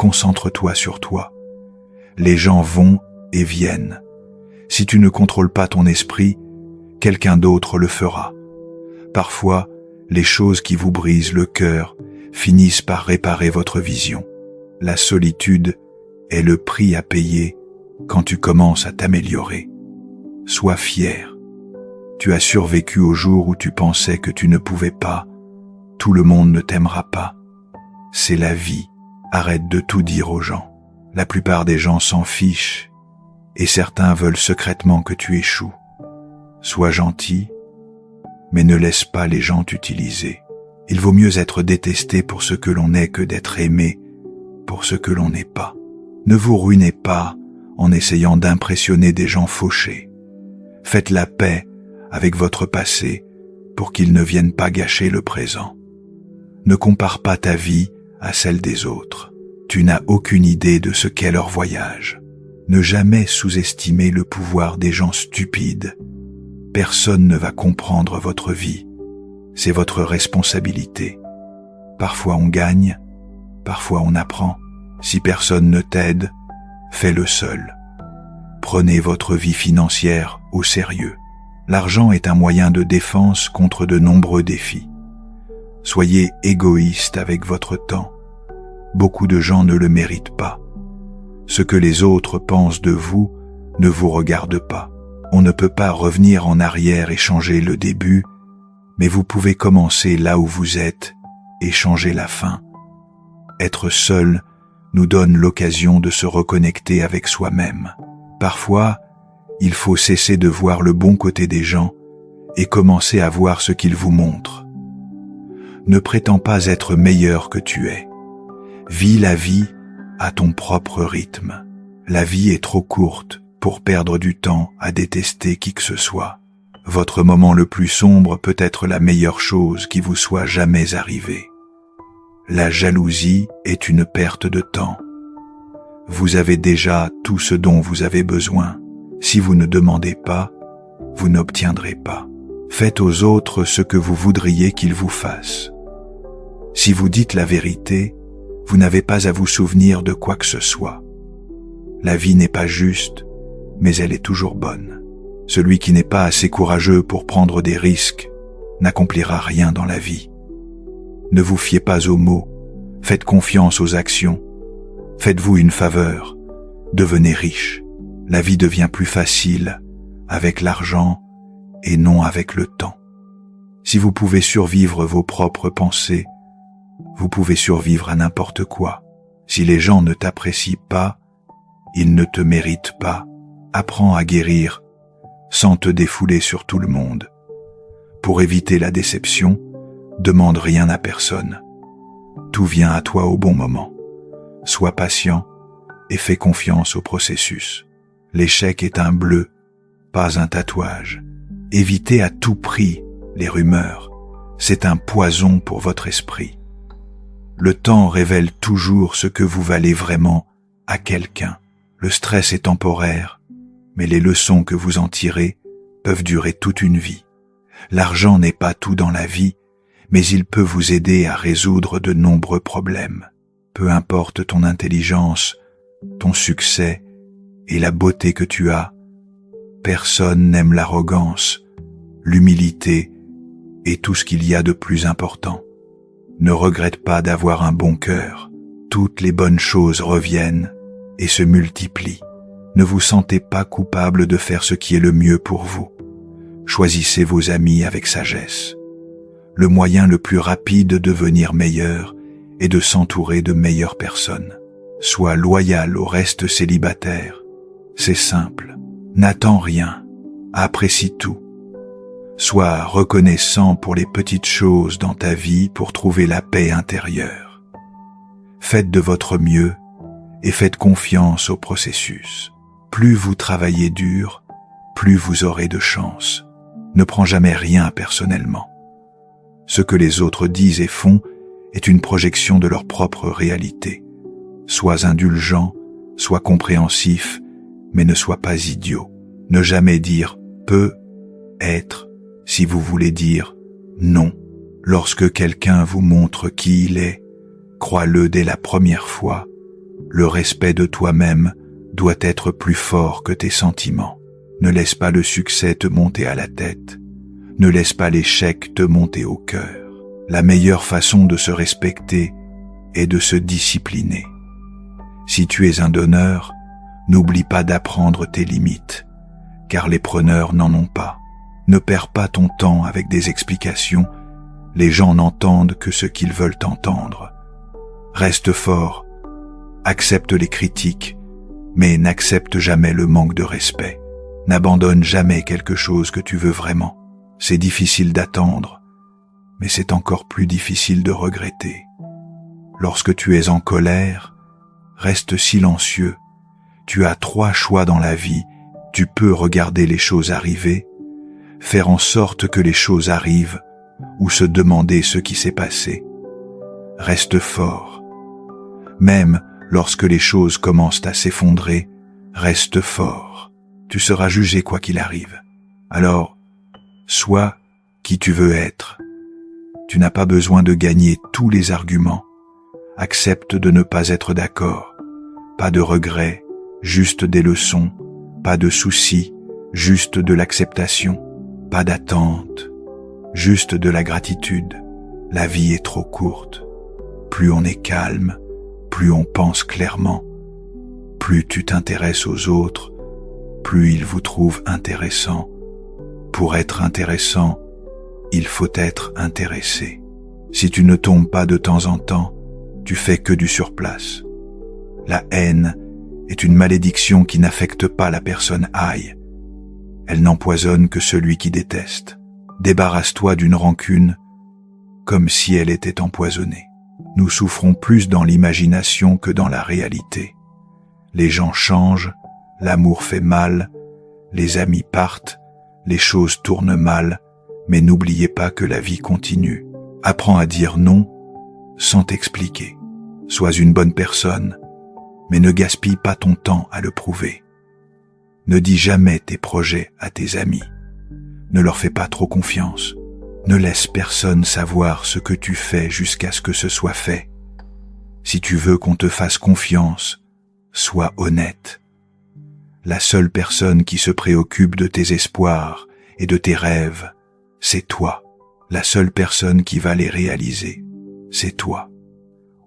Concentre-toi sur toi. Les gens vont et viennent. Si tu ne contrôles pas ton esprit, quelqu'un d'autre le fera. Parfois, les choses qui vous brisent le cœur finissent par réparer votre vision. La solitude est le prix à payer quand tu commences à t'améliorer. Sois fier. Tu as survécu au jour où tu pensais que tu ne pouvais pas. Tout le monde ne t'aimera pas. C'est la vie. Arrête de tout dire aux gens. La plupart des gens s'en fichent et certains veulent secrètement que tu échoues. Sois gentil, mais ne laisse pas les gens t'utiliser. Il vaut mieux être détesté pour ce que l'on est que d'être aimé pour ce que l'on n'est pas. Ne vous ruinez pas en essayant d'impressionner des gens fauchés. Faites la paix avec votre passé pour qu'il ne vienne pas gâcher le présent. Ne compare pas ta vie à celle des autres. Tu n'as aucune idée de ce qu'est leur voyage. Ne jamais sous-estimer le pouvoir des gens stupides. Personne ne va comprendre votre vie. C'est votre responsabilité. Parfois on gagne, parfois on apprend. Si personne ne t'aide, fais-le seul. Prenez votre vie financière au sérieux. L'argent est un moyen de défense contre de nombreux défis. Soyez égoïste avec votre temps. Beaucoup de gens ne le méritent pas. Ce que les autres pensent de vous ne vous regarde pas. On ne peut pas revenir en arrière et changer le début, mais vous pouvez commencer là où vous êtes et changer la fin. Être seul nous donne l'occasion de se reconnecter avec soi-même. Parfois, il faut cesser de voir le bon côté des gens et commencer à voir ce qu'ils vous montrent. Ne prétends pas être meilleur que tu es. Vis la vie à ton propre rythme. La vie est trop courte pour perdre du temps à détester qui que ce soit. Votre moment le plus sombre peut être la meilleure chose qui vous soit jamais arrivée. La jalousie est une perte de temps. Vous avez déjà tout ce dont vous avez besoin. Si vous ne demandez pas, vous n'obtiendrez pas. Faites aux autres ce que vous voudriez qu'ils vous fassent. Si vous dites la vérité, vous n'avez pas à vous souvenir de quoi que ce soit. La vie n'est pas juste, mais elle est toujours bonne. Celui qui n'est pas assez courageux pour prendre des risques n'accomplira rien dans la vie. Ne vous fiez pas aux mots, faites confiance aux actions. Faites-vous une faveur, devenez riche. La vie devient plus facile avec l'argent et non avec le temps. Si vous pouvez survivre vos propres pensées, vous pouvez survivre à n'importe quoi. Si les gens ne t'apprécient pas, ils ne te méritent pas. Apprends à guérir sans te défouler sur tout le monde. Pour éviter la déception, demande rien à personne. Tout vient à toi au bon moment. Sois patient et fais confiance au processus. L'échec est un bleu, pas un tatouage. Évitez à tout prix les rumeurs. C'est un poison pour votre esprit. Le temps révèle toujours ce que vous valez vraiment à quelqu'un. Le stress est temporaire, mais les leçons que vous en tirez peuvent durer toute une vie. L'argent n'est pas tout dans la vie, mais il peut vous aider à résoudre de nombreux problèmes. Peu importe ton intelligence, ton succès et la beauté que tu as, personne n'aime l'arrogance, l'humilité et tout ce qu'il y a de plus important. Ne regrette pas d'avoir un bon cœur. Toutes les bonnes choses reviennent et se multiplient. Ne vous sentez pas coupable de faire ce qui est le mieux pour vous. Choisissez vos amis avec sagesse. Le moyen le plus rapide de devenir meilleur est de s'entourer de meilleures personnes. Sois loyal au reste célibataire. C'est simple. N'attends rien. Apprécie tout. Sois reconnaissant pour les petites choses dans ta vie pour trouver la paix intérieure. Faites de votre mieux et faites confiance au processus. Plus vous travaillez dur, plus vous aurez de chance. Ne prends jamais rien personnellement. Ce que les autres disent et font est une projection de leur propre réalité. Sois indulgent, sois compréhensif, mais ne sois pas idiot. Ne jamais dire « peut être » si vous voulez dire « non ». Lorsque quelqu'un vous montre qui il est, crois-le dès la première fois Le respect de toi-même doit être plus fort que tes sentiments. Ne laisse pas le succès te monter à la tête. Ne laisse pas l'échec te monter au cœur. La meilleure façon de se respecter est de se discipliner. Si tu es un donneur, n'oublie pas d'apprendre tes limites, car les preneurs n'en ont pas. Ne perds pas ton temps avec des explications. Les gens n'entendent que ce qu'ils veulent entendre. Reste fort, accepte les critiques, mais n'accepte jamais le manque de respect. N'abandonne jamais quelque chose que tu veux vraiment. C'est difficile d'attendre, mais c'est encore plus difficile de regretter. Lorsque tu es en colère, reste silencieux. Tu as 3 choix dans la vie. Tu peux regarder les choses arriver, faire en sorte que les choses arrivent, ou se demander ce qui s'est passé. Reste fort. Même lorsque les choses commencent à s'effondrer, reste fort. Tu seras jugé quoi qu'il arrive. Alors, sois qui tu veux être. Tu n'as pas besoin de gagner tous les arguments. Accepte de ne pas être d'accord. Pas de regrets, juste des leçons. Pas de soucis, juste de l'acceptation. Pas d'attente, juste de la gratitude. La vie est trop courte. Plus on est calme, plus on pense clairement. Plus tu t'intéresses aux autres, plus ils vous trouvent intéressant. Pour être intéressant, il faut être intéressé. Si tu ne tombes pas de temps en temps, tu fais que du surplace. La haine est une malédiction qui n'affecte pas la personne aille. Elle n'empoisonne que celui qui déteste. Débarrasse-toi d'une rancune comme si elle était empoisonnée. Nous souffrons plus dans l'imagination que dans la réalité. Les gens changent, l'amour fait mal, les amis partent, les choses tournent mal, mais n'oubliez pas que la vie continue. Apprends à dire non sans t'expliquer. Sois une bonne personne, mais ne gaspille pas ton temps à le prouver. Ne dis jamais tes projets à tes amis. Ne leur fais pas trop confiance. Ne laisse personne savoir ce que tu fais jusqu'à ce que ce soit fait. Si tu veux qu'on te fasse confiance, sois honnête. La seule personne qui se préoccupe de tes espoirs et de tes rêves, c'est toi. La seule personne qui va les réaliser, c'est toi.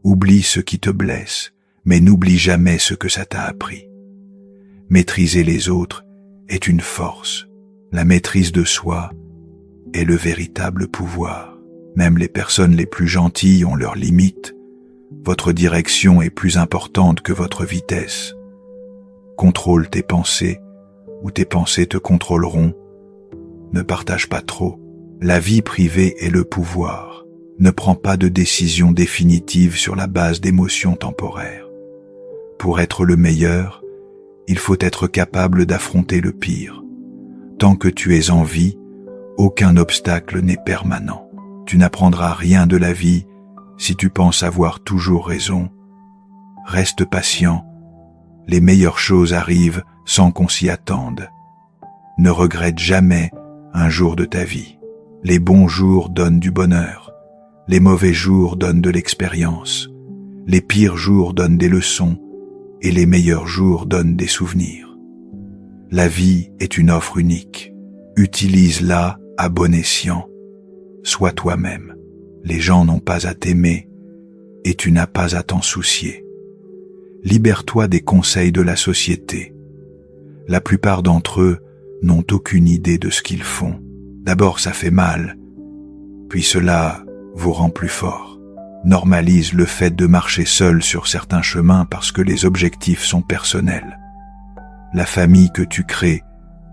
Oublie ce qui te blesse, mais n'oublie jamais ce que ça t'a appris. Maîtriser les autres est une force. La maîtrise de soi est le véritable pouvoir. Même les personnes les plus gentilles ont leurs limites. Votre direction est plus importante que votre vitesse. Contrôle tes pensées, ou tes pensées te contrôleront. Ne partage pas trop. La vie privée est le pouvoir. Ne prends pas de décision définitive sur la base d'émotions temporaires. Pour être le meilleur, il faut être capable d'affronter le pire. Tant que tu es en vie, aucun obstacle n'est permanent. Tu n'apprendras rien de la vie si tu penses avoir toujours raison. Reste patient. Les meilleures choses arrivent sans qu'on s'y attende. Ne regrette jamais un jour de ta vie. Les bons jours donnent du bonheur. Les mauvais jours donnent de l'expérience. Les pires jours donnent des leçons et les meilleurs jours donnent des souvenirs. La vie est une offre unique. Utilise-la à bon escient. Sois toi-même. Les gens n'ont pas à t'aimer et tu n'as pas à t'en soucier. Libère-toi des conseils de la société. La plupart d'entre eux n'ont aucune idée de ce qu'ils font. D'abord ça fait mal, puis cela vous rend plus fort. Normalise le fait de marcher seul sur certains chemins parce que les objectifs sont personnels. La famille que tu crées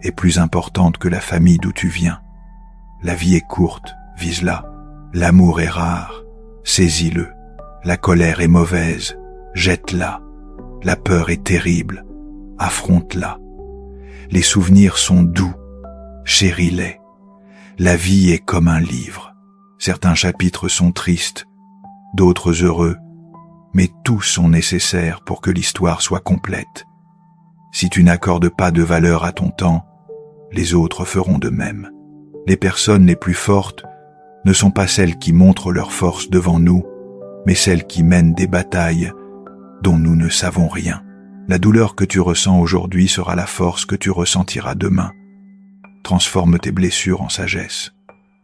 est plus importante que la famille d'où tu viens. La vie est courte, vise-la. L'amour est rare, saisis-le. La colère est mauvaise, jette-la. La peur est terrible, affronte-la. Les souvenirs sont doux, chéris-les. La vie est comme un livre. Certains chapitres sont tristes, d'autres heureux, mais tous sont nécessaires pour que l'histoire soit complète. Si tu n'accordes pas de valeur à ton temps, les autres feront de même. Les personnes les plus fortes ne sont pas celles qui montrent leur force devant nous, mais celles qui mènent des batailles dont nous ne savons rien. La douleur que tu ressens aujourd'hui sera la force que tu ressentiras demain. Transforme tes blessures en sagesse.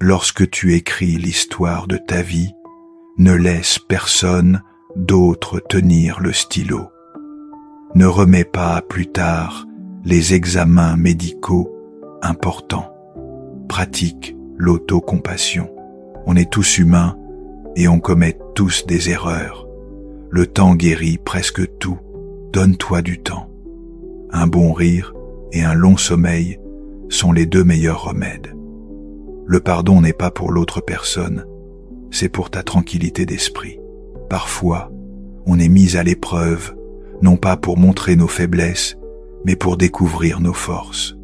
Lorsque tu écris l'histoire de ta vie, ne laisse personne d'autre tenir le stylo. Ne remets pas à plus tard les examens médicaux importants. Pratique l'autocompassion. On est tous humains et on commet tous des erreurs. Le temps guérit presque tout. Donne-toi du temps. Un bon rire et un long sommeil sont les 2 meilleurs remèdes. Le pardon n'est pas pour l'autre personne, c'est pour ta tranquillité d'esprit. Parfois, on est mis à l'épreuve, non pas pour montrer nos faiblesses, mais pour découvrir nos forces.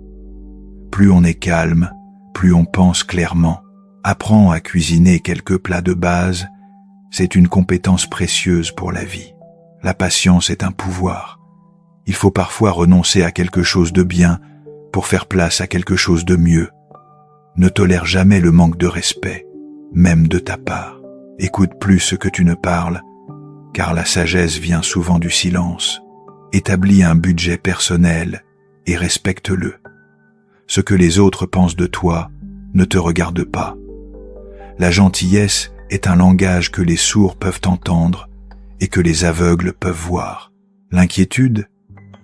Plus on est calme, plus on pense clairement. Apprends à cuisiner quelques plats de base, c'est une compétence précieuse pour la vie. La patience est un pouvoir. Il faut parfois renoncer à quelque chose de bien pour faire place à quelque chose de mieux. Ne tolère jamais le manque de respect, même de ta part. Écoute plus ce que tu ne parles, car la sagesse vient souvent du silence. Établis un budget personnel et respecte-le. Ce que les autres pensent de toi ne te regarde pas. La gentillesse est un langage que les sourds peuvent entendre et que les aveugles peuvent voir. L'inquiétude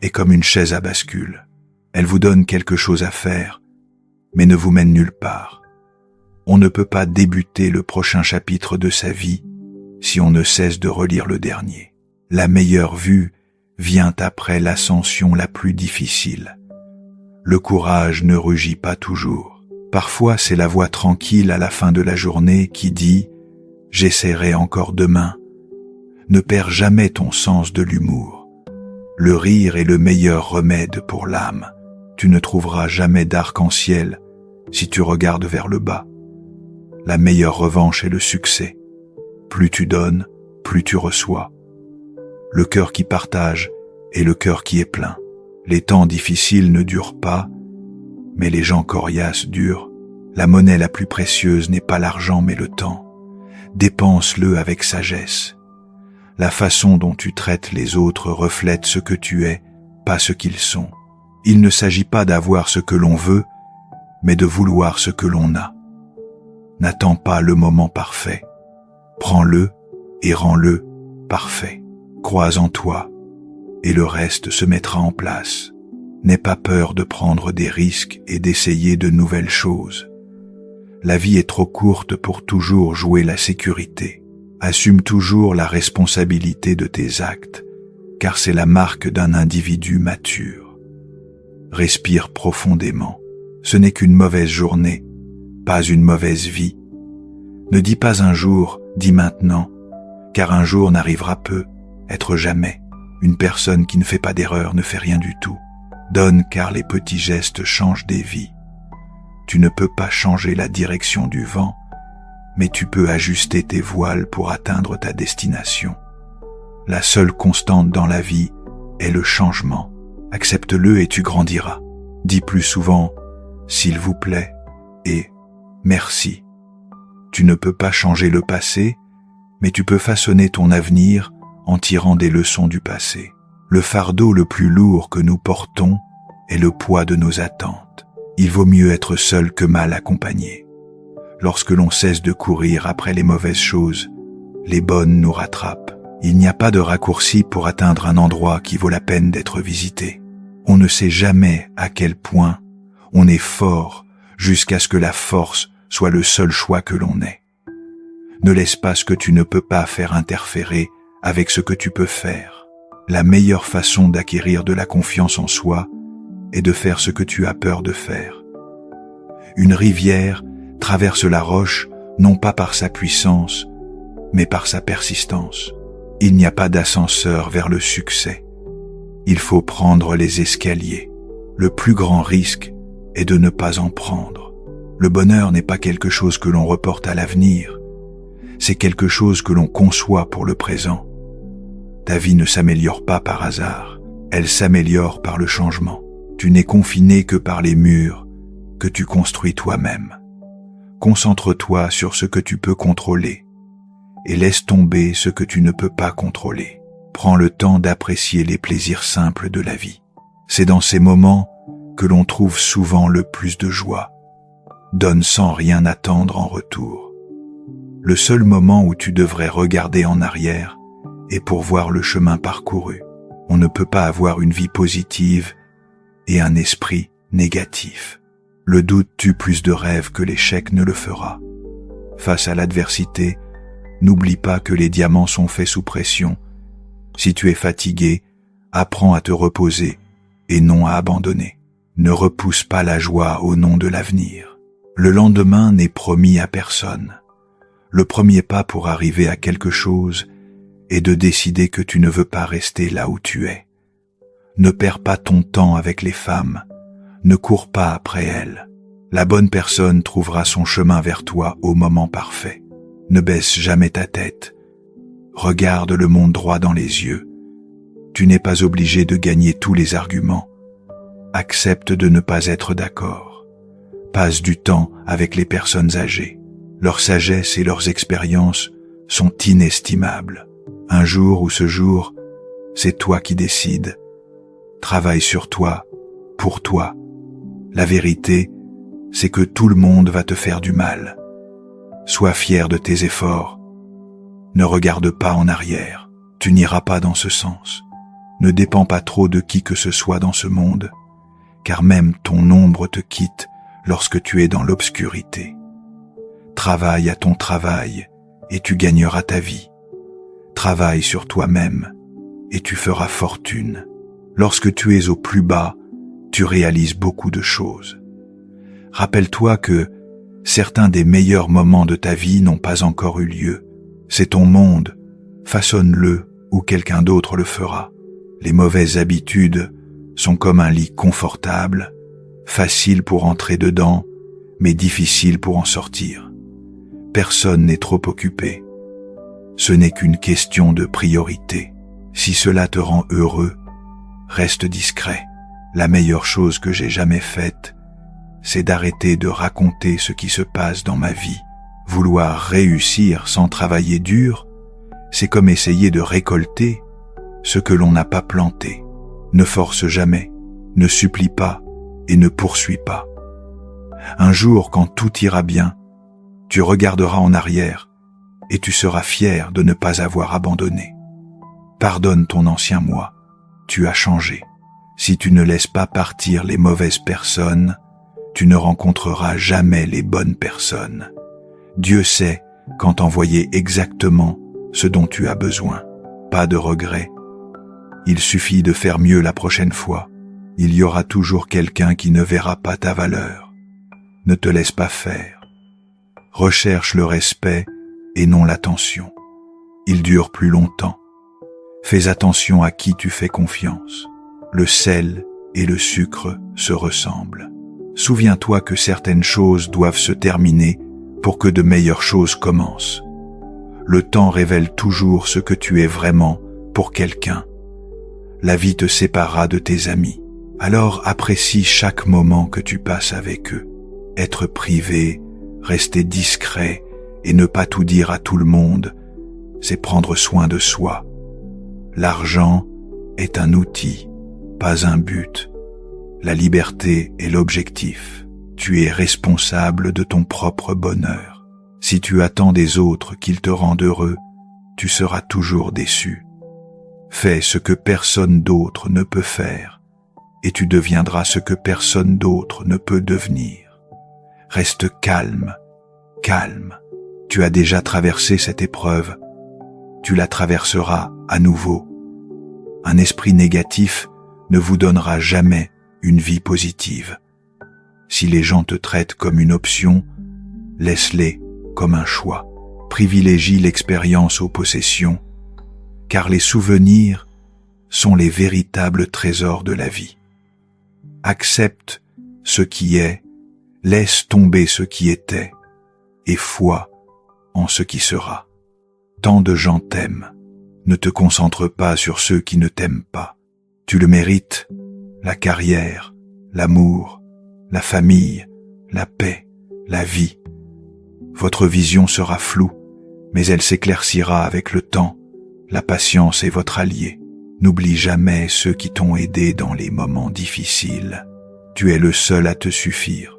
est comme une chaise à bascule. Elle vous donne quelque chose à faire, mais ne vous mène nulle part. On ne peut pas débuter le prochain chapitre de sa vie si on ne cesse de relire le dernier. La meilleure vue vient après l'ascension la plus difficile. Le courage ne rugit pas toujours. Parfois, c'est la voix tranquille à la fin de la journée qui dit « J'essaierai encore demain ». Ne perds jamais ton sens de l'humour. Le rire est le meilleur remède pour l'âme. Tu ne trouveras jamais d'arc-en-ciel si tu regardes vers le bas. La meilleure revanche est le succès. Plus tu donnes, plus tu reçois. Le cœur qui partage est le cœur qui est plein. Les temps difficiles ne durent pas, mais les gens coriaces durent. La monnaie la plus précieuse n'est pas l'argent mais le temps. Dépense-le avec sagesse. La façon dont tu traites les autres reflète ce que tu es, pas ce qu'ils sont. Il ne s'agit pas d'avoir ce que l'on veut, mais de vouloir ce que l'on a. N'attends pas le moment parfait. Prends-le et rends-le parfait. Crois en toi, et le reste se mettra en place. N'aie pas peur de prendre des risques et d'essayer de nouvelles choses. La vie est trop courte pour toujours jouer la sécurité. Assume toujours la responsabilité de tes actes, car c'est la marque d'un individu mature. Respire profondément. Ce n'est qu'une mauvaise journée, pas une mauvaise vie. Ne dis pas un jour, dis maintenant, car un jour n'arrivera peu, être jamais. Une personne qui ne fait pas d'erreur ne fait rien du tout. Donne car les petits gestes changent des vies. Tu ne peux pas changer la direction du vent, mais tu peux ajuster tes voiles pour atteindre ta destination. La seule constante dans la vie est le changement. Accepte-le et tu grandiras. Dis plus souvent « s'il vous plaît » et « merci ». Tu ne peux pas changer le passé, mais tu peux façonner ton avenir en tirant des leçons du passé. Le fardeau le plus lourd que nous portons est le poids de nos attentes. Il vaut mieux être seul que mal accompagné. Lorsque l'on cesse de courir après les mauvaises choses, les bonnes nous rattrapent. Il n'y a pas de raccourci pour atteindre un endroit qui vaut la peine d'être visité. On ne sait jamais à quel point on est fort jusqu'à ce que la force soit le seul choix que l'on ait. Ne laisse pas ce que tu ne peux pas faire interférer avec ce que tu peux faire. La meilleure façon d'acquérir de la confiance en soi est de faire ce que tu as peur de faire. Une rivière traverse la roche non pas par sa puissance, mais par sa persistance. Il n'y a pas d'ascenseur vers le succès. Il faut prendre les escaliers. Le plus grand risque est de ne pas en prendre. Le bonheur n'est pas quelque chose que l'on reporte à l'avenir. C'est quelque chose que l'on conçoit pour le présent. Ta vie ne s'améliore pas par hasard. Elle s'améliore par le changement. Tu n'es confiné que par les murs que tu construis toi-même. Concentre-toi sur ce que tu peux contrôler et laisse tomber ce que tu ne peux pas contrôler. Prends le temps d'apprécier les plaisirs simples de la vie. C'est dans ces moments que l'on trouve souvent le plus de joie. Donne sans rien attendre en retour. Le seul moment où tu devrais regarder en arrière est pour voir le chemin parcouru. On ne peut pas avoir une vie positive et un esprit négatif. Le doute tue plus de rêves que l'échec ne le fera. Face à l'adversité, n'oublie pas que les diamants sont faits sous pression. Si tu es fatigué, apprends à te reposer et non à abandonner. Ne repousse pas la joie au nom de l'avenir. Le lendemain n'est promis à personne. Le premier pas pour arriver à quelque chose est de décider que tu ne veux pas rester là où tu es. Ne perds pas ton temps avec les femmes. Ne cours pas après elles. La bonne personne trouvera son chemin vers toi au moment parfait. Ne baisse jamais ta tête. Regarde le monde droit dans les yeux. Tu n'es pas obligé de gagner tous les arguments. Accepte de ne pas être d'accord. Passe du temps avec les personnes âgées. Leur sagesse et leurs expériences sont inestimables. Un jour ou ce jour, c'est toi qui décides. Travaille sur toi, pour toi. La vérité, c'est que tout le monde va te faire du mal. Sois fier de tes efforts. Ne regarde pas en arrière. Tu n'iras pas dans ce sens. Ne dépends pas trop de qui que ce soit dans ce monde, car même ton ombre te quitte lorsque tu es dans l'obscurité. Travaille à ton travail et tu gagneras ta vie. Travaille sur toi-même et tu feras fortune. Lorsque tu es au plus bas, tu réalises beaucoup de choses. Rappelle-toi que certains des meilleurs moments de ta vie n'ont pas encore eu lieu. C'est ton monde, façonne-le ou quelqu'un d'autre le fera. Les mauvaises habitudes sont comme un lit confortable, facile pour entrer dedans, mais difficile pour en sortir. Personne n'est trop occupé. Ce n'est qu'une question de priorité. Si cela te rend heureux, reste discret. La meilleure chose que j'ai jamais faite, c'est d'arrêter de raconter ce qui se passe dans ma vie. Vouloir réussir sans travailler dur, c'est comme essayer de récolter ce que l'on n'a pas planté. Ne force jamais, ne supplie pas et ne poursuis pas. Un jour, quand tout ira bien, tu regarderas en arrière et tu seras fier de ne pas avoir abandonné. Pardonne ton ancien moi, tu as changé. Si tu ne laisses pas partir les mauvaises personnes, tu ne rencontreras jamais les bonnes personnes. Dieu sait quand envoyer exactement ce dont tu as besoin. Pas de regrets. Il suffit de faire mieux la prochaine fois. Il y aura toujours quelqu'un qui ne verra pas ta valeur. Ne te laisse pas faire. Recherche le respect et non l'attention. Il dure plus longtemps. Fais attention à qui tu fais confiance. Le sel et le sucre se ressemblent. Souviens-toi que certaines choses doivent se terminer pour que de meilleures choses commencent. Le temps révèle toujours ce que tu es vraiment pour quelqu'un. La vie te séparera de tes amis. Alors apprécie chaque moment que tu passes avec eux. Être privé, rester discret et ne pas tout dire à tout le monde, c'est prendre soin de soi. L'argent est un outil, pas un but. La liberté est l'objectif. Tu es responsable de ton propre bonheur. Si tu attends des autres qu'ils te rendent heureux, tu seras toujours déçu. Fais ce que personne d'autre ne peut faire, et tu deviendras ce que personne d'autre ne peut devenir. Reste calme, calme. Tu as déjà traversé cette épreuve. Tu la traverseras à nouveau. Un esprit négatif ne vous donnera jamais une vie positive. Si les gens te traitent comme une option, laisse-les comme un choix. Privilégie l'expérience aux possessions, car les souvenirs sont les véritables trésors de la vie. Accepte ce qui est, laisse tomber ce qui était, et foi en ce qui sera. Tant de gens t'aiment. Ne te concentre pas sur ceux qui ne t'aiment pas. Tu le mérites, la carrière, l'amour, la famille, la paix, la vie. Votre vision sera floue, mais elle s'éclaircira avec le temps. La patience est votre allié. N'oublie jamais ceux qui t'ont aidé dans les moments difficiles. Tu es le seul à te suffire.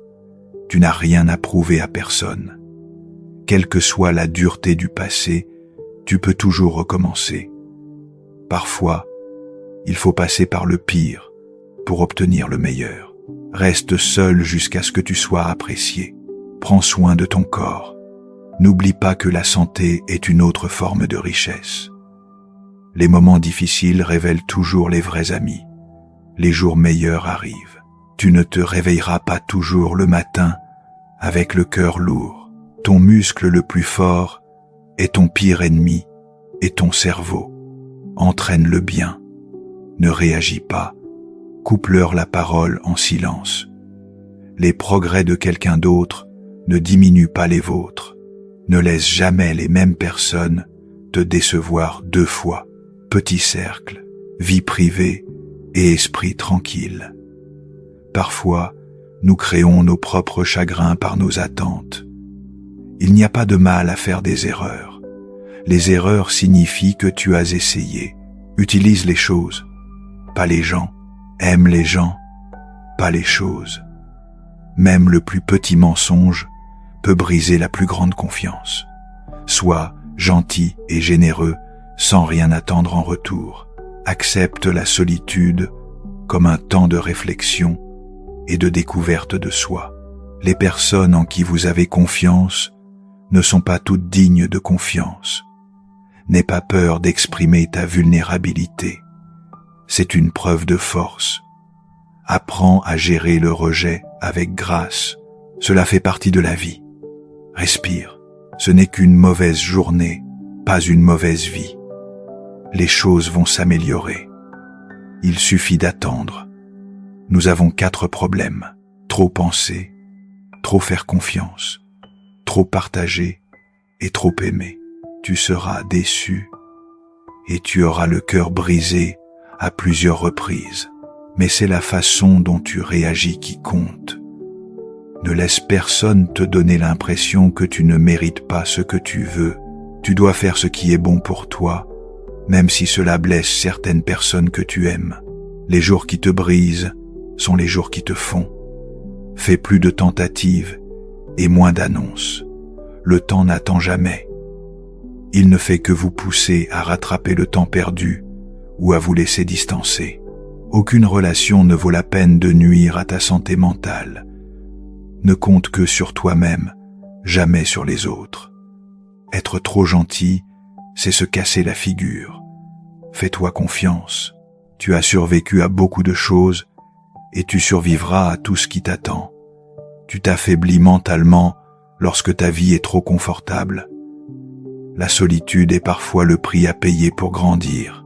Tu n'as rien à prouver à personne. Quelle que soit la dureté du passé, tu peux toujours recommencer. Parfois, il faut passer par le pire pour obtenir le meilleur. Reste seul jusqu'à ce que tu sois apprécié. Prends soin de ton corps. N'oublie pas que la santé est une autre forme de richesse. Les moments difficiles révèlent toujours les vrais amis. Les jours meilleurs arrivent. Tu ne te réveilleras pas toujours le matin avec le cœur lourd. Ton muscle le plus fort est ton pire ennemi et ton cerveau. Entraîne-le bien. Ne réagis pas. Coupe-leur la parole en silence. Les progrès de quelqu'un d'autre ne diminuent pas les vôtres. Ne laisse jamais les mêmes personnes te décevoir 2 fois. Petit cercle, vie privée et esprit tranquille. Parfois, nous créons nos propres chagrins par nos attentes. Il n'y a pas de mal à faire des erreurs. Les erreurs signifient que tu as essayé. Utilise les choses, pas les gens. Aime les gens, pas les choses. Même le plus petit mensonge peut briser la plus grande confiance. Sois gentil et généreux sans rien attendre en retour. Accepte la solitude comme un temps de réflexion et de découverte de soi. Les personnes en qui vous avez confiance ne sont pas toutes dignes de confiance. N'aie pas peur d'exprimer ta vulnérabilité. C'est une preuve de force. Apprends à gérer le rejet avec grâce. Cela fait partie de la vie. Respire. Ce n'est qu'une mauvaise journée, pas une mauvaise vie. Les choses vont s'améliorer. Il suffit d'attendre. Nous avons 4 problèmes. Trop penser, trop faire confiance, trop partager et trop aimer. Tu seras déçu et tu auras le cœur brisé à plusieurs reprises. Mais c'est la façon dont tu réagis qui compte. Ne laisse personne te donner l'impression que tu ne mérites pas ce que tu veux. Tu dois faire ce qui est bon pour toi, même si cela blesse certaines personnes que tu aimes. Les jours qui te brisent sont les jours qui te font. Fais plus de tentatives et moins d'annonces. Le temps n'attend jamais. Il ne fait que vous pousser à rattraper le temps perdu ou à vous laisser distancer. Aucune relation ne vaut la peine de nuire à ta santé mentale. Ne compte que sur toi-même, jamais sur les autres. Être trop gentil, c'est se casser la figure. Fais-toi confiance. Tu as survécu à beaucoup de choses et tu survivras à tout ce qui t'attend. Tu t'affaiblis mentalement lorsque ta vie est trop confortable. La solitude est parfois le prix à payer pour grandir.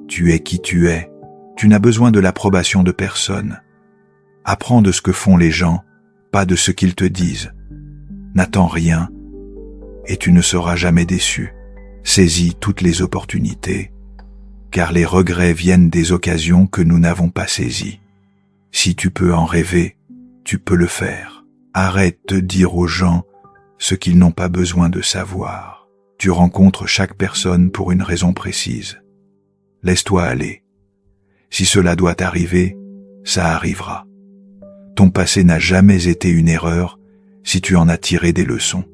Tu es qui tu es. Tu n'as besoin de l'approbation de personne. Apprends de ce que font les gens, pas de ce qu'ils te disent. N'attends rien et tu ne seras jamais déçu. Saisis toutes les opportunités, car les regrets viennent des occasions que nous n'avons pas saisies. Si tu peux en rêver, tu peux le faire. Arrête de dire aux gens ce qu'ils n'ont pas besoin de savoir. Tu rencontres chaque personne pour une raison précise. Laisse-toi aller. Si cela doit arriver, ça arrivera. Ton passé n'a jamais été une erreur si tu en as tiré des leçons.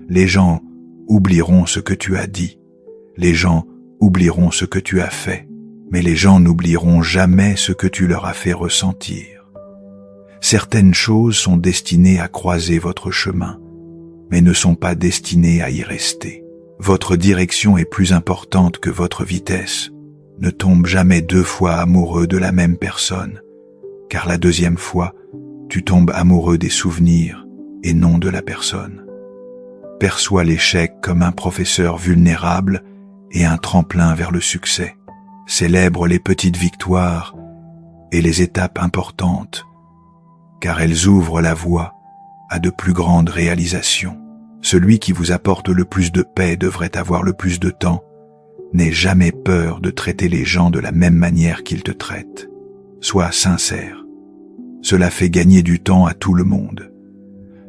Les gens oublieront ce que tu as dit. Les gens oublieront ce que tu as fait. Mais les gens n'oublieront jamais ce que tu leur as fait ressentir. Certaines choses sont destinées à croiser votre chemin, mais ne sont pas destinées à y rester. Votre direction est plus importante que votre vitesse. Ne tombe jamais 2 fois amoureux de la même personne, car la 2e fois, tu tombes amoureux des souvenirs et non de la personne. Perçois l'échec comme un professeur vulnérable et un tremplin vers le succès. Célèbre les petites victoires et les étapes importantes, car elles ouvrent la voie à de plus grandes réalisations. Celui qui vous apporte le plus de paix devrait avoir le plus de temps. N'aie jamais peur de traiter les gens de la même manière qu'ils te traitent. Sois sincère. Cela fait gagner du temps à tout le monde.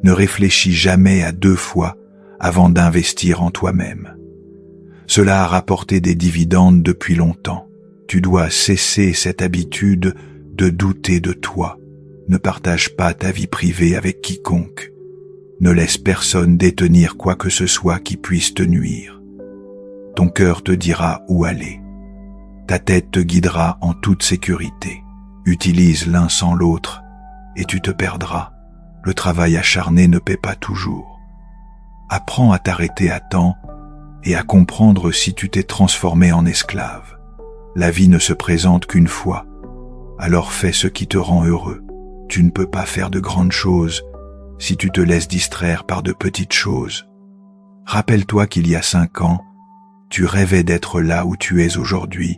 Ne réfléchis jamais à 2 fois avant d'investir en toi-même. Cela a rapporté des dividendes depuis longtemps. Tu dois cesser cette habitude de douter de toi. Ne partage pas ta vie privée avec quiconque. Ne laisse personne détenir quoi que ce soit qui puisse te nuire. Ton cœur te dira où aller. Ta tête te guidera en toute sécurité. Utilise l'un sans l'autre et tu te perdras. Le travail acharné ne paie pas toujours. Apprends à t'arrêter à temps et à comprendre si tu t'es transformé en esclave. La vie ne se présente qu'une fois, alors fais ce qui te rend heureux. Tu ne peux pas faire de grandes choses si tu te laisses distraire par de petites choses. Rappelle-toi qu'il y a 5 ans, tu rêvais d'être là où tu es aujourd'hui.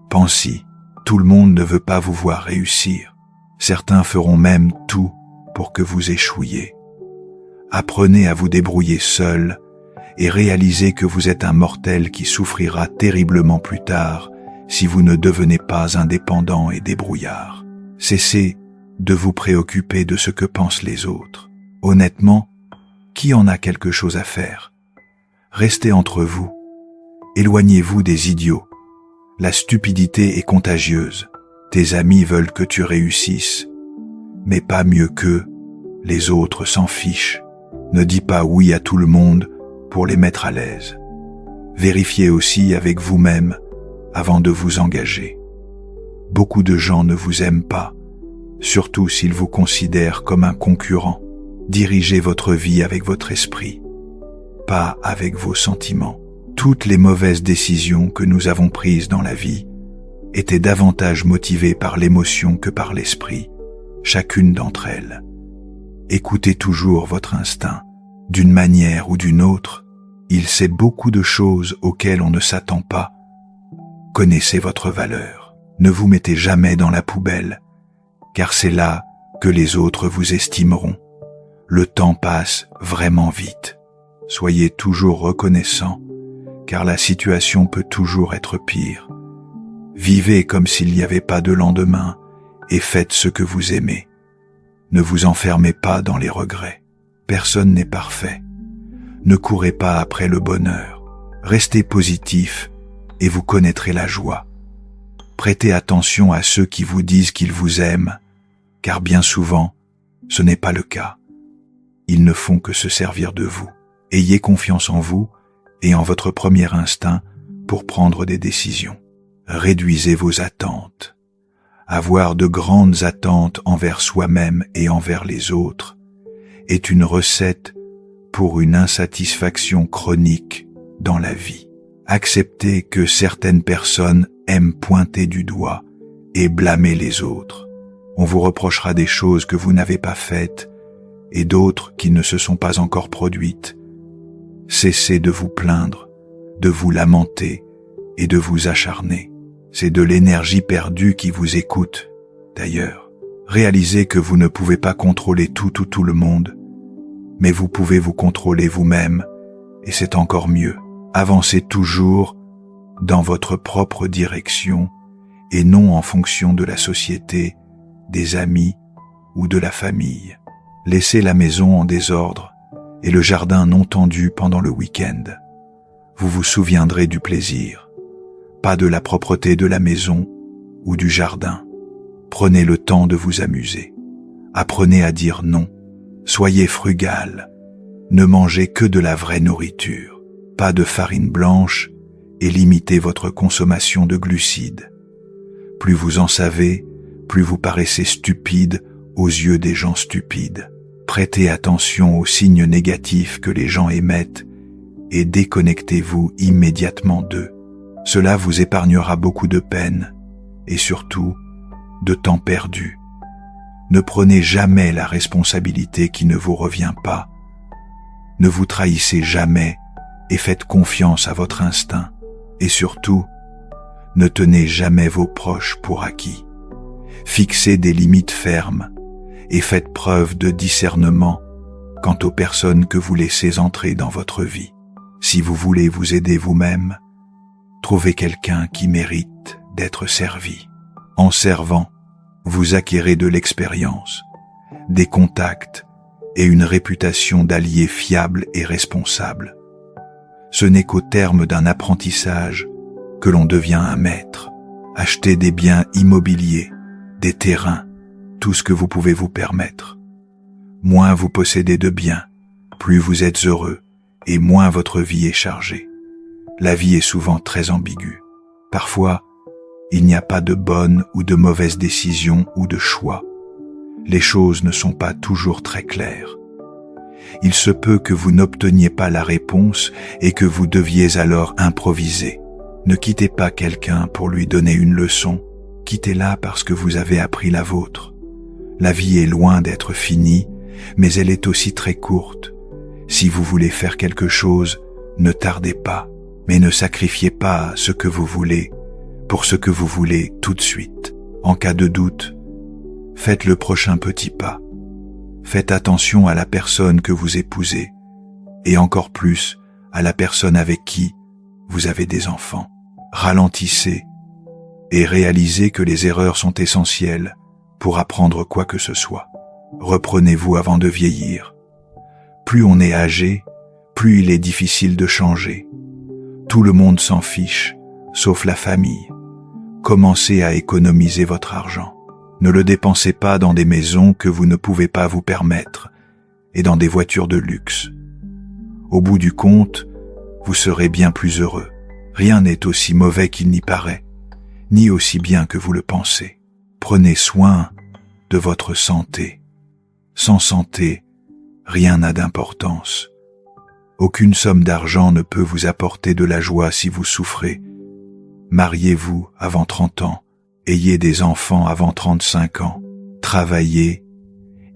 Pense-y, tout le monde ne veut pas vous voir réussir. Certains feront même tout pour que vous échouiez. Apprenez à vous débrouiller seul et réalisez que vous êtes un mortel qui souffrira terriblement plus tard si vous ne devenez pas indépendant et débrouillard. Cessez de vous préoccuper de ce que pensent les autres. Honnêtement, qui en a quelque chose à faire? Restez entre vous. Éloignez-vous des idiots. La stupidité est contagieuse. Tes amis veulent que tu réussisses, mais pas mieux qu'eux. Les autres s'en fichent. Ne dis pas oui à tout le monde pour les mettre à l'aise. Vérifiez aussi avec vous-même avant de vous engager. Beaucoup de gens ne vous aiment pas, surtout s'ils vous considèrent comme un concurrent. Dirigez votre vie avec votre esprit, pas avec vos sentiments. Toutes les mauvaises décisions que nous avons prises dans la vie étaient davantage motivées par l'émotion que par l'esprit, chacune d'entre elles. Écoutez toujours votre instinct. D'une manière ou d'une autre, il sait beaucoup de choses auxquelles on ne s'attend pas. Connaissez votre valeur. Ne vous mettez jamais dans la poubelle, car c'est là que les autres vous estimeront. Le temps passe vraiment vite. Soyez toujours reconnaissant, car la situation peut toujours être pire. Vivez comme s'il n'y avait pas de lendemain et faites ce que vous aimez. Ne vous enfermez pas dans les regrets. Personne n'est parfait. Ne courez pas après le bonheur. Restez positif et vous connaîtrez la joie. Prêtez attention à ceux qui vous disent qu'ils vous aiment, car bien souvent, ce n'est pas le cas. Ils ne font que se servir de vous. Ayez confiance en vous et en votre premier instinct pour prendre des décisions. Réduisez vos attentes. Avoir de grandes attentes envers soi-même et envers les autres est une recette pour une insatisfaction chronique dans la vie. Acceptez que certaines personnes aiment pointer du doigt et blâmer les autres. On vous reprochera des choses que vous n'avez pas faites et d'autres qui ne se sont pas encore produites. Cessez de vous plaindre, de vous lamenter et de vous acharner. C'est de l'énergie perdue qui vous écoute, d'ailleurs. Réalisez que vous ne pouvez pas contrôler tout ou tout le monde, mais vous pouvez vous contrôler vous-même, et c'est encore mieux. Avancez toujours dans votre propre direction, et non en fonction de la société, des amis ou de la famille. Laissez la maison en désordre et le jardin non tendu pendant le week-end. Vous vous souviendrez du plaisir, pas de la propreté de la maison ou du jardin. Prenez le temps de vous amuser. Apprenez à dire non. Soyez frugal. Ne mangez que de la vraie nourriture, pas de farine blanche, et limitez votre consommation de glucides. Plus vous en savez, plus vous paraissez stupide aux yeux des gens stupides. Prêtez attention aux signes négatifs que les gens émettent et déconnectez-vous immédiatement d'eux. Cela vous épargnera beaucoup de peine et surtout de temps perdu. Ne prenez jamais la responsabilité qui ne vous revient pas. Ne vous trahissez jamais et faites confiance à votre instinct. Et surtout, ne tenez jamais vos proches pour acquis. Fixez des limites fermes et faites preuve de discernement quant aux personnes que vous laissez entrer dans votre vie. Si vous voulez vous aider vous-même, trouvez quelqu'un qui mérite d'être servi. En servant, vous acquérez de l'expérience, des contacts et une réputation d'allié fiable et responsable. Ce n'est qu'au terme d'un apprentissage que l'on devient un maître. Achetez des biens immobiliers, des terrains, tout ce que vous pouvez vous permettre. Moins vous possédez de biens, plus vous êtes heureux et moins votre vie est chargée. La vie est souvent très ambiguë. Parfois, il n'y a pas de bonne ou de mauvaise décision ou de choix. Les choses ne sont pas toujours très claires. Il se peut que vous n'obteniez pas la réponse et que vous deviez alors improviser. Ne quittez pas quelqu'un pour lui donner une leçon, quittez-la parce que vous avez appris la vôtre. La vie est loin d'être finie, mais elle est aussi très courte. Si vous voulez faire quelque chose, ne tardez pas, mais ne sacrifiez pas ce que vous voulez pour ce que vous voulez tout de suite. En cas de doute, faites le prochain petit pas. Faites attention à la personne que vous épousez, et encore plus à la personne avec qui vous avez des enfants. Ralentissez et réalisez que les erreurs sont essentielles pour apprendre quoi que ce soit. Reprenez-vous avant de vieillir. Plus on est âgé, plus il est difficile de changer. Tout le monde s'en fiche, sauf la famille. Commencez à économiser votre argent. Ne le dépensez pas dans des maisons que vous ne pouvez pas vous permettre et dans des voitures de luxe. Au bout du compte, vous serez bien plus heureux. Rien n'est aussi mauvais qu'il n'y paraît, ni aussi bien que vous le pensez. Prenez soin de votre santé. Sans santé, rien n'a d'importance. Aucune somme d'argent ne peut vous apporter de la joie si vous souffrez. Mariez-vous avant 30 ans, ayez des enfants avant 35 ans, travaillez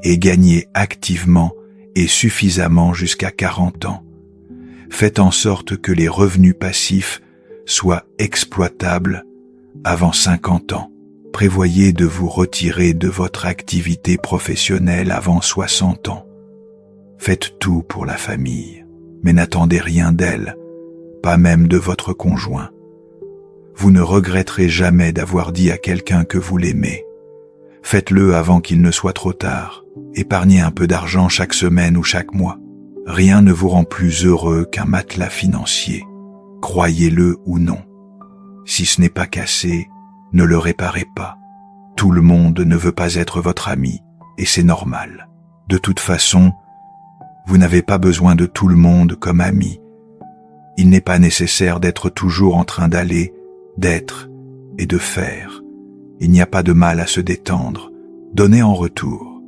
et gagnez activement et suffisamment jusqu'à 40 ans. Faites en sorte que les revenus passifs soient exploitables avant 50 ans. Prévoyez de vous retirer de votre activité professionnelle avant 60 ans. Faites tout pour la famille, mais n'attendez rien d'elle, pas même de votre conjoint. Vous ne regretterez jamais d'avoir dit à quelqu'un que vous l'aimez. Faites-le avant qu'il ne soit trop tard. Épargnez un peu d'argent chaque semaine ou chaque mois. Rien ne vous rend plus heureux qu'un matelas financier. Croyez-le ou non. Si ce n'est pas cassé, ne le réparez pas. Tout le monde ne veut pas être votre ami, et c'est normal. De toute façon, vous n'avez pas besoin de tout le monde comme ami. Il n'est pas nécessaire d'être toujours en train d'aller, d'être et de faire. Il n'y a pas de mal à se détendre. Donnez en retour,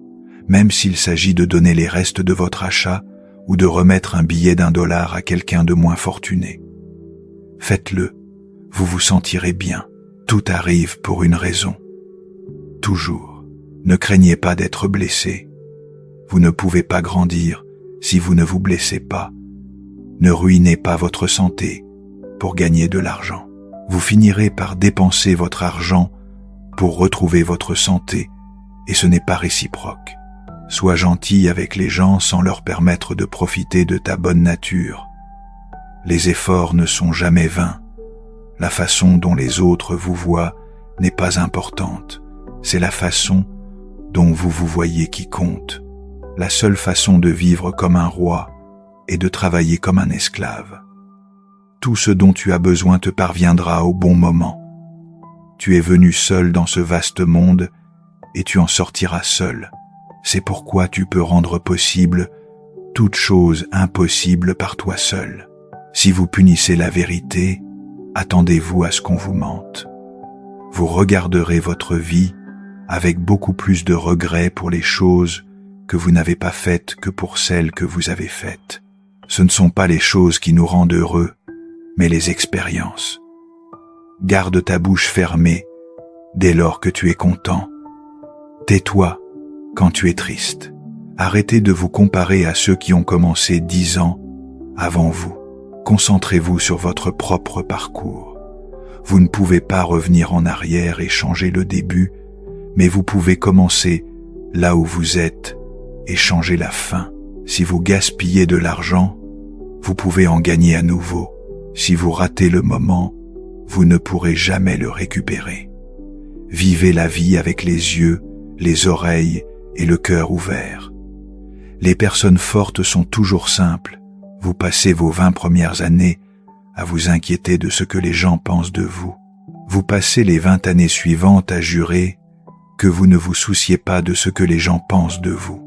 même s'il s'agit de donner les restes de votre achat ou de remettre un billet d'1 $ à quelqu'un de moins fortuné. Faites-le, vous vous sentirez bien. Tout arrive pour une raison. Toujours, ne craignez pas d'être blessé. Vous ne pouvez pas grandir si vous ne vous blessez pas. Ne ruinez pas votre santé pour gagner de l'argent. Vous finirez par dépenser votre argent pour retrouver votre santé, et ce n'est pas réciproque. Sois gentil avec les gens sans leur permettre de profiter de ta bonne nature. Les efforts ne sont jamais vains. La façon dont les autres vous voient n'est pas importante. C'est la façon dont vous vous voyez qui compte. La seule façon de vivre comme un roi est de travailler comme un esclave. Tout ce dont tu as besoin te parviendra au bon moment. Tu es venu seul dans ce vaste monde et tu en sortiras seul. C'est pourquoi tu peux rendre possible toute chose impossible par toi seul. Si vous punissez la vérité, attendez-vous à ce qu'on vous mente. Vous regarderez votre vie avec beaucoup plus de regrets pour les choses que vous n'avez pas faites que pour celles que vous avez faites. Ce ne sont pas les choses qui nous rendent heureux, mais les expériences. Garde ta bouche fermée dès lors que tu es content. Tais-toi quand tu es triste. Arrêtez de vous comparer à ceux qui ont commencé 10 ans avant vous. Concentrez-vous sur votre propre parcours. Vous ne pouvez pas revenir en arrière et changer le début, mais vous pouvez commencer là où vous êtes et changer la fin. Si vous gaspillez de l'argent, vous pouvez en gagner à nouveau. Si vous ratez le moment, vous ne pourrez jamais le récupérer. Vivez la vie avec les yeux, les oreilles et le cœur ouverts. Les personnes fortes sont toujours simples, Vous passez vos 20 premières années à vous inquiéter de ce que les gens pensent de vous. Vous passez les 20 années suivantes à jurer que vous ne vous souciez pas de ce que les gens pensent de vous.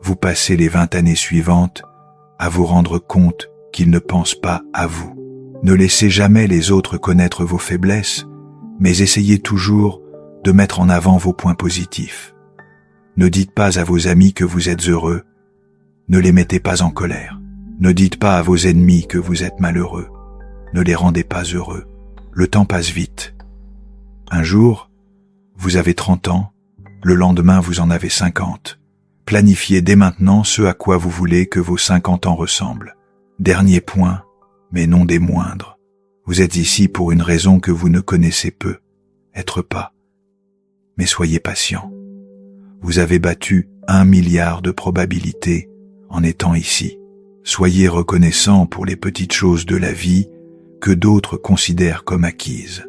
Vous passez les 20 années suivantes à vous rendre compte qu'ils ne pensent pas à vous. Ne laissez jamais les autres connaître vos faiblesses, mais essayez toujours de mettre en avant vos points positifs. Ne dites pas à vos amis que vous êtes heureux, ne les mettez pas en colère. Ne dites pas à vos ennemis que vous êtes malheureux, ne les rendez pas heureux. Le temps passe vite. Un jour, vous avez 30 ans, le lendemain vous en avez 50. Planifiez dès maintenant ce à quoi vous voulez que vos 50 ans ressemblent. Dernier point, mais non des moindres. Vous êtes ici pour une raison que vous ne connaissez peu, être pas. Mais soyez patient. Vous avez battu 1 milliard de probabilités en étant ici. Soyez reconnaissant pour les petites choses de la vie que d'autres considèrent comme acquises.